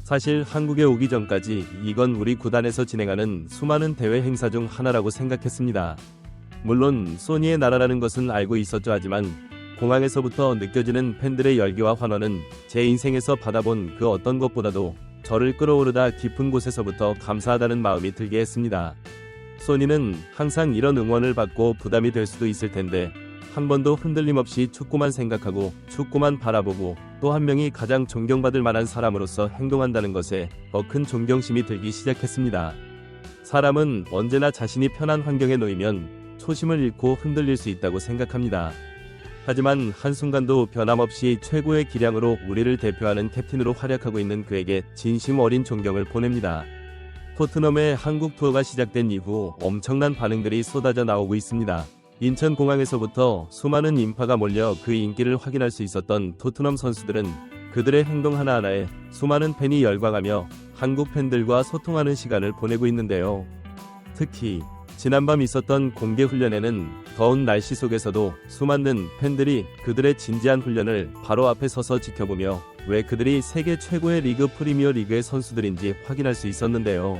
사실 한국에 오기 전까지 이건 우리 구단에서 진행하는 수많은 대회 행사 중 하나라고 생각했습니다. 물론 소니의 나라라는 것은 알고 있었죠. 하지만 공항에서부터 느껴지는 팬들의 열기와 환호는 제 인생에서 받아본 그 어떤 것보다도 저를 끌어오르다 깊은 곳에서부터 감사하다는 마음이 들게 했습니다. 소니는 항상 이런 응원을 받고 부담이 될 수도 있을 텐데 한 번도 흔들림 없이 축구만 생각하고 축구만 바라보고 또 한 명이 가장 존경받을 만한 사람으로서 행동한다는 것에 더 큰 존경심이 들기 시작했습니다. 사람은 언제나 자신이 편한 환경에 놓이면 초심을 잃고 흔들릴 수 있다고 생각합니다. 하지만 한순간도 변함없이 최고의 기량으로 우리를 대표하는 캡틴으로 활약하고 있는 그에게 진심 어린 존경을 보냅니다. 토트넘의 한국 투어가 시작된 이후 엄청난 반응들이 쏟아져 나오고 있습니다. 인천공항에서부터 수많은 인파가 몰려 그 인기를 확인할 수 있었던 토트넘 선수들은 그들의 행동 하나하나에 수많은 팬이 열광하며 한국 팬들과 소통하는 시간을 보내고 있는데요. 특히 지난밤 있었던 공개 훈련에는 더운 날씨 속에서도 수많은 팬들이 그들의 진지한 훈련을 바로 앞에 서서 지켜보며 왜 그들이 세계 최고의 리그 프리미어 리그의 선수들인지 확인할 수 있었는데요.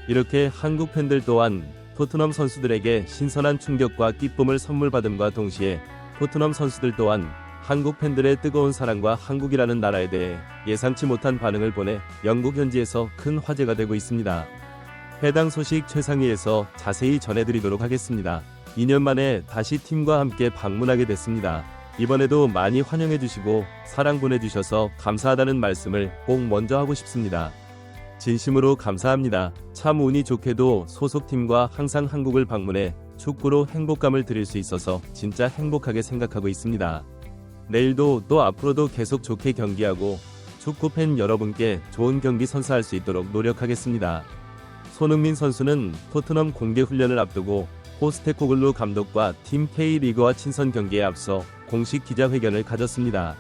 이렇게 한국 팬들 또한 토트넘 선수들에게 신선한 충격과 기쁨을 선물받음과 동시에 토트넘 선수들 또한 한국 팬들의 뜨거운 사랑과 한국이라는 나라에 대해 예상치 못한 반응을 보내 영국 현지에서 큰 화제가 되고 있습니다. 해당 소식 최상위에서 자세히 전해드리도록 하겠습니다. 2년 만에 다시 팀과 함께 방문하게 됐습니다. 이번에도 많이 환영해주시고 사랑 보내주셔서 감사하다는 말씀을 꼭 먼저 하고 싶습니다. 진심으로 감사합니다. 참 운이 좋게도 소속팀과 항상 한국을 방문해 축구로 행복감을 드릴 수 있어서 진짜 행복하게 생각하고 있습니다. 내일도 또 앞으로도 계속 좋게 경기하고 축구팬 여러분께 좋은 경기 선사할 수 있도록 노력하겠습니다. 손흥민 선수는 토트넘 공개 훈련을 앞두고 포스테코글루 감독과 팀 K리그와 친선 경기에 앞서 공식 기자회견을 가졌습니다.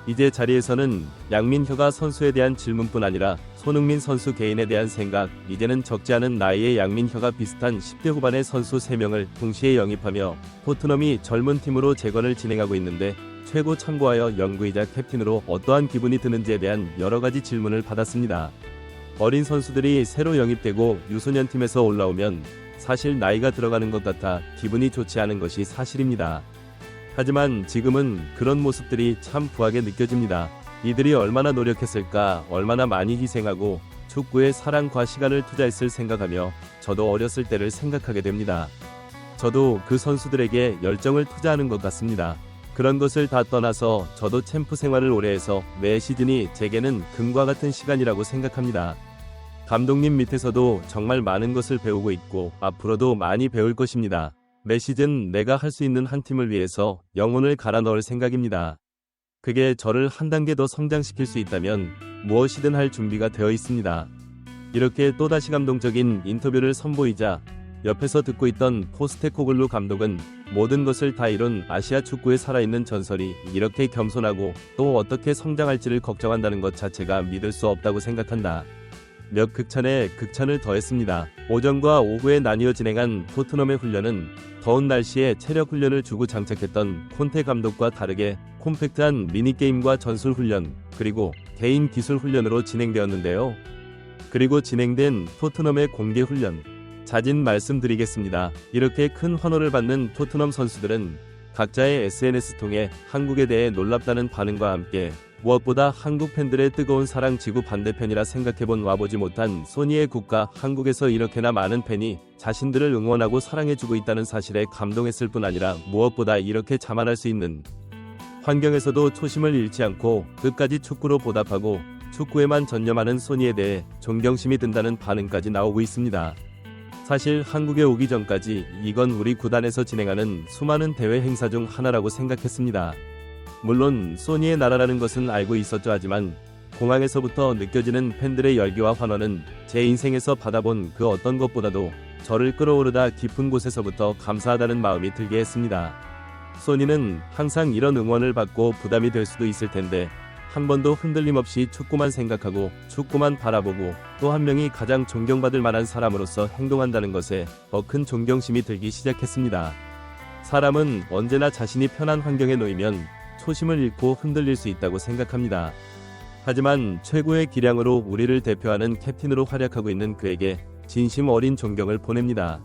이제 자리에서는 양민혁아 선수에 대한 질문뿐 아니라 손흥민 선수 개인에 대한 생각, 이제는 적지 않은 나이의 양민혁아 비슷한 10대 후반의 선수 3명을 동시에 영입하며 토트넘이 젊은 팀으로 재건을 진행하고 있는데 최고 참고하여 연구이자 캡틴으로 어떠한 기분이 드는지에 대한 여러가지 질문을 받았습니다. 어린 선수들이 새로 영입되고 유소년 팀에서 올라오면 사실 나이가 들어가는 것 같아 기분이 좋지 않은 것이 사실입니다. 하지만 지금은 그런 모습들이 참 부하게 느껴집니다. 이들이 얼마나 노력했을까, 얼마나 많이 희생하고 축구에 사랑과 시간을 투자했을 생각하며 저도 어렸을 때를 생각하게 됩니다. 저도 그 선수들에게 열정을 투자하는 것 같습니다. 그런 것을 다 떠나서 저도 챔프 생활을 오래 해서 매 시즌이 제게는 금과 같은 시간이라고 생각합니다. 감독님 밑에서도 정말 많은 것을 배우고 있고 앞으로도 많이 배울 것입니다. 매 시즌 내가 할 수 있는 한 팀을 위해서 영혼을 갈아 넣을 생각입니다. 그게 저를 한 단계 더 성장시킬 수 있다면 무엇이든 할 준비가 되어 있습니다. 이렇게 또다시 감동적인 인터뷰를 선보이자 옆에서 듣고 있던 포스테코글루 감독은 모든 것을 다 이룬 아시아 축구에 살아있는 전설이 이렇게 겸손하고 또 어떻게 성장할지를 걱정한다는 것 자체가 믿을 수 없다고 생각한다. 몇 극찬에 극찬을 더했습니다. 오전과 오후에 나뉘어 진행한 토트넘의 훈련은 더운 날씨에 체력 훈련을 주고 장착했던 콘테 감독과 다르게 콤팩트한 미니게임과 전술 훈련, 그리고 개인 기술 훈련으로 진행되었는데요. 그리고 진행된 토트넘의 공개 훈련. 자진 말씀드리겠습니다. 이렇게 큰 환호를 받는 토트넘 선수들은 각자의 SNS 통해 한국에 대해 놀랍다는 반응과 함께 무엇보다 한국 팬들의 뜨거운 사랑 지구 반대편이라 생각해본 와보지 못한 소니의 국가 한국에서 이렇게나 많은 팬이 자신들을 응원하고 사랑해주고 있다는 사실에 감동했을 뿐 아니라 무엇보다 이렇게 자만할 수 있는 환경에서도 초심을 잃지 않고 끝까지 축구로 보답하고 축구에만 전념하는 소니에 대해 존경심이 든다는 반응까지 나오고 있습니다. 사실 한국에 오기 전까지 이건 우리 구단에서 진행하는 수많은 대회 행사 중 하나라고 생각했습니다. 물론 소니의 나라라는 것은 알고 있었죠. 하지만 공항에서부터 느껴지는 팬들의 열기와 환호는 제 인생에서 받아본 그 어떤 것보다도 저를 끌어오르다 깊은 곳에서부터 감사하다는 마음이 들게 했습니다. 소니는 항상 이런 응원을 받고 부담이 될 수도 있을 텐데 한 번도 흔들림 없이 축구만 생각하고 축구만 바라보고 또 한 명이 가장 존경받을 만한 사람으로서 행동한다는 것에 더 큰 존경심이 들기 시작했습니다. 사람은 언제나 자신이 편한 환경에 놓이면 초심을 잃고 흔들릴 수 있다고 생각합니다. 하지만 최고의 기량으로 우리를 대표하는 캡틴으로 활약하고 있는 그에게 진심 어린 존경을 보냅니다.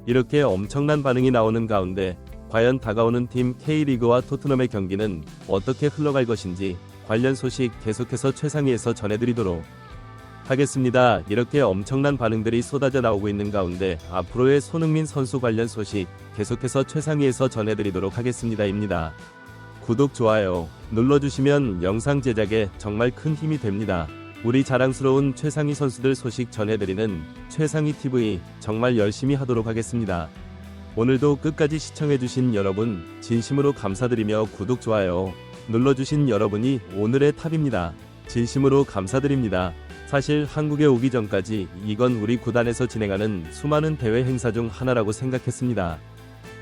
이렇게 엄청난 반응이 나오는 가운데 과연 다가오는 팀 K리그와 토트넘의 경기는 어떻게 흘러갈 것인지 관련 소식 계속해서 최상위에서 전해드리도록 하겠습니다. 이렇게 엄청난 반응들이 쏟아져 나오고 있는 가운데 앞으로의 손흥민 선수 관련 소식 계속해서 최상위에서 전해드리도록 하겠습니다. 구독, 좋아요 눌러주시면 영상 제작에 정말 큰 힘이 됩니다. 우리 자랑스러운 최상위 선수들 소식 전해드리는 최상위TV 정말 열심히 하도록 하겠습니다. 오늘도 끝까지 시청해주신 여러분 진심으로 감사드리며 구독, 좋아요 눌러주신 여러분이 오늘의 탑입니다. 진심으로 감사드립니다. 사실 한국에 오기 전까지 이건 우리 구단에서 진행하는 수많은 대회 행사 중 하나라고 생각했습니다.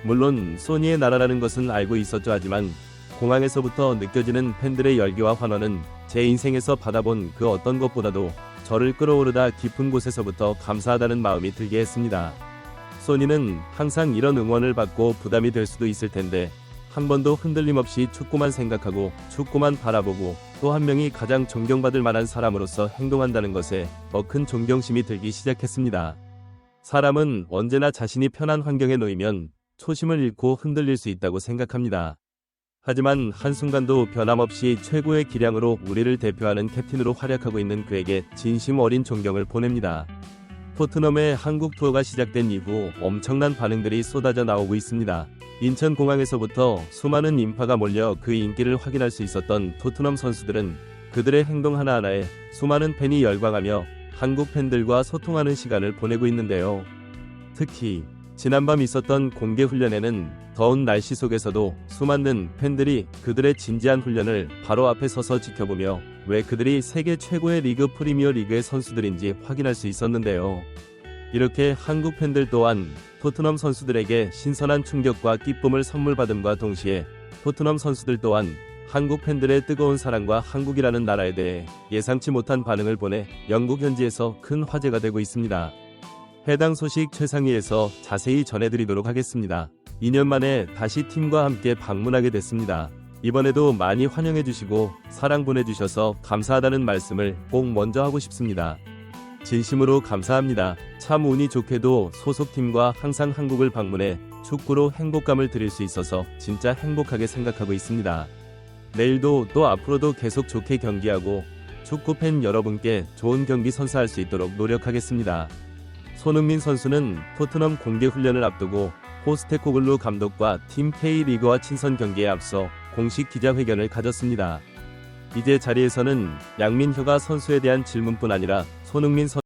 물론 소니의 나라라는 것은 알고 있었죠. 하지만 공항에서부터 느껴지는 팬들의 열기와 환호는 제 인생에서 받아본 그 어떤 것보다도 저를 끌어오르다 깊은 곳에서부터 감사하다는 마음이 들게 했습니다. 소니는 항상 이런 응원을 받고 부담이 될 수도 있을 텐데 한 번도 흔들림 없이 축구만 생각하고 축구만 바라보고 또 한 명이 가장 존경받을 만한 사람으로서 행동한다는 것에 더 큰 존경심이 들기 시작했습니다. 사람은 언제나 자신이 편한 환경에 놓이면 초심을 잃고 흔들릴 수 있다고 생각합니다. 하지만 한순간도 변함없이 최고의 기량으로 우리를 대표하는 캡틴으로 활약하고 있는 그에게 진심 어린 존경을 보냅니다. 토트넘의 한국 투어가 시작된 이후 엄청난 반응들이 쏟아져 나오고 있습니다. 인천공항에서부터 수많은 인파가 몰려 그 인기를 확인할 수 있었던 토트넘 선수들은 그들의 행동 하나하나에 수많은 팬이 열광하며 한국 팬들과 소통하는 시간을 보내고 있는데요. 특히 지난밤 있었던 공개 훈련에는 더운 날씨 속에서도 수많은 팬들이 그들의 진지한 훈련을 바로 앞에 서서 지켜보며 왜 그들이 세계 최고의 리그 프리미어 리그의 선수들인지 확인할 수 있었는데요. 이렇게 한국 팬들 또한 토트넘 선수들에게 신선한 충격과 기쁨을 선물 받음과 동시에 토트넘 선수들 또한 한국 팬들의 뜨거운 사랑과 한국이라는 나라에 대해 예상치 못한 반응을 보내 영국 현지에서 큰 화제가 되고 있습니다. 해당 소식 최상위에서 자세히 전해드리도록 하겠습니다. 2년 만에 다시 팀과 함께 방문하게 됐습니다. 이번에도 많이 환영해주시고 사랑 보내주셔서 감사하다는 말씀을 꼭 먼저 하고 싶습니다. 진심으로 감사합니다. 참 운이 좋게도 소속팀과 항상 한국을 방문해 축구로 행복감을 드릴 수 있어서 진짜 행복하게 생각하고 있습니다. 내일도 또 앞으로도 계속 좋게 경기하고 축구팬 여러분께 좋은 경기 선사할 수 있도록 노력하겠습니다. 손흥민 선수는 토트넘 공개 훈련을 앞두고 포스테코글루 감독과 팀 K리그와 친선 경기에 앞서 공식 기자회견을 가졌습니다. 이제 자리에서는 양민혁아 선수에 대한 질문뿐 아니라 손흥민